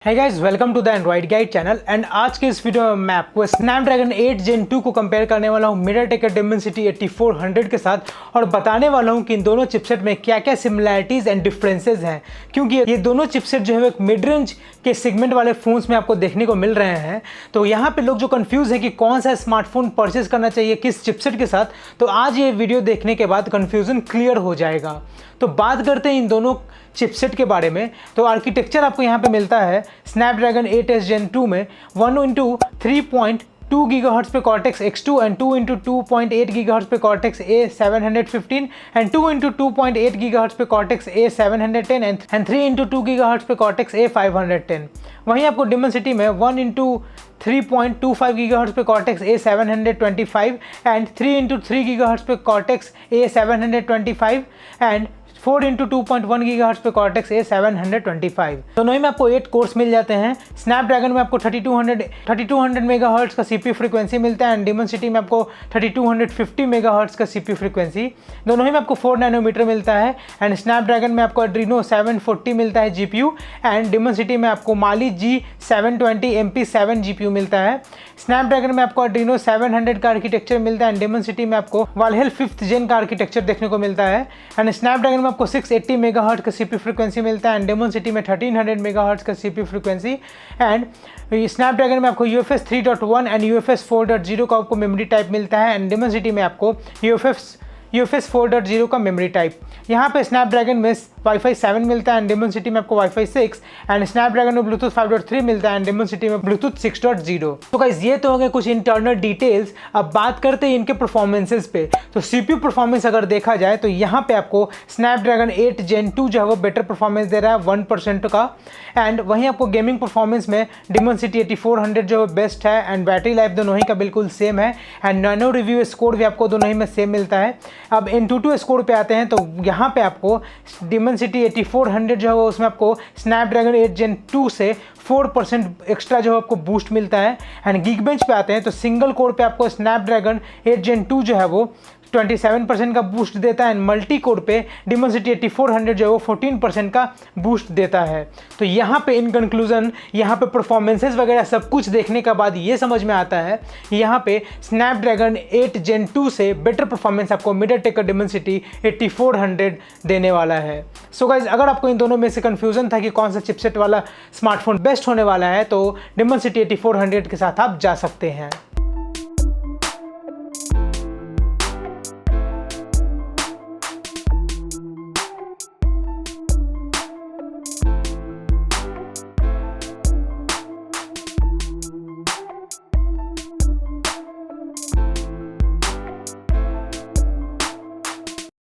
है guys, welcome to the Android guide channel. And आज के इस वीडियो में मैं आपको स्नैपड्रैगन 8 Gen 2 को कंपेयर करने वाला हूँ मीडियाटेक डिमेंसिटी 8400 के साथ और बताने वाला हूँ कि इन दोनों चिपसेट में क्या क्या सिमिलैरिटीज एंड डिफरेंसेस हैं, क्योंकि ये दोनों चिपसेट जो है एक मिड रेंज के सेगमेंट वाले फोन्स में आपको देखने को मिल रहे हैं। तो यहाँ पे लोग जो कंफ्यूज है कि कौन सा स्मार्टफोन परचेज करना चाहिए किस चिपसेट के साथ, तो आज ये वीडियो देखने के बाद कंफ्यूजन क्लियर हो जाएगा। तो बात करते हैं इन दोनों चिपसेट के बारे में। तो आर्किटेक्चर आपको यहाँ पे मिलता है स्नैपड्रैगन 8s Gen 2 में 1x3.2 GHz पे Cortex X2 and 2x2.8 GHz पे Cortex A715 and 2x2.8 GHz पे Cortex A710 and 3x2 GHz पे Cortex A510। वहीं आपको डिमेंसिटी में 1x3.25 GHz पे Cortex A725 and 3x3 GHz पे Cortex A725 and 4x2.1 GHz पे Cortex A725। दोनों ही में आपको 8 कोर्स मिल जाते हैं। स्नैपड्रैगन में आपको 3200 MHz का CPU फ्रीक्वेंसी मिलता है एंड डिमेंसिटी में आपको 3250 MHz का CPU फ्रीक्वेंसी। दोनों ही में आपको 4 नैनोमीटर मिलता है एंड स्नैपड्रैगन में आपको Adreno 740 मिलता है GPU एंड डिमेंसिटी में आपको Mali G720 MP7 GPU मिलता है। स्नैपड्रैगन में आपको Adreno 700 का आर्किटेक्चर मिलता है एंड डिमेंसिटी में आपको Valhalla 5th Gen का आर्किटेक्चर देखने को मिलता है एंड स्नैपड्रैगन आपको 680 मेगाहर्ट्ज का CPU फ्रीक्वेंसी मिलता है एंड डिमेंसिटी में 1300 मेगाहर्ट्ज का CPU फ्रीक्वेंसी एंड स्नैपड्रैगन में आपको UFS 3.1 एंड UFS 4.0 का आपको मेमोरी टाइप मिलता है एंड डिमेंसिटी में आपको UFS 4.0 का मेमोरी टाइप। यहाँ पे स्नैपड्रैगन में Wi-Fi 7 मिलता है एंड डिमेंसिटी में आपको Wi-Fi 6 एंड स्नैपड्रैगन में Bluetooth 5.3 मिलता है एंड डिमेंसिटी में Bluetooth 6.0। तो गाइस ये तो हो गए कुछ इंटरनल डिटेल्स। अब बात करते हैं इनके परफॉर्मेंसेस पे। तो CPU परफॉर्मेंस अगर देखा जाए तो यहाँ पे आपको स्नैपड्रैगन 8 Gen 2 जो है वो बेटर परफॉर्मेंस दे रहा है 1% का एंड वहीं आपको गेमिंग परफॉर्मेंस में डिमेंसिटी 8400 जो है बेस्ट है एंड बैटरी लाइफ दोनों ही का बिल्कुल सेम है एंड नैनो रिव्यू स्कोर भी आपको दोनों ही में सेम मिलता है। अब Antutu स्कोर पे आते हैं तो यहाँ पे आपको डिमेंसिटी 8400 जो है वो उसमें आपको स्नैपड्रैगन 8 Gen 2 से 4% एक्स्ट्रा जो है आपको बूस्ट मिलता है एंड Geekbench पे आते हैं तो सिंगल कोर पे आपको स्नैपड्रैगन 8 Gen 2 जो है वो 27% का बूस्ट देता है एंड मल्टी कोर पे डिमेंसिटी 8400 जो है वो 14% का बूस्ट देता है। तो यहाँ पे इन कंक्लूजन यहाँ पे परफॉर्मेंसेस वगैरह सब कुछ देखने के बाद ये समझ में आता है यहाँ पे स्नैपड्रैगन 8 Gen 2 से बेटर परफॉर्मेंस आपको मीडियाटेक का डिमेंसिटी 8400 देने वाला है। सो गाइज, अगर आपको इन दोनों में से कन्फ्यूजन था कि कौन सा चिपसेट वाला स्मार्टफोन बेस्ट होने वाला है तो डिमेंसिटी 8400 के साथ आप जा सकते हैं।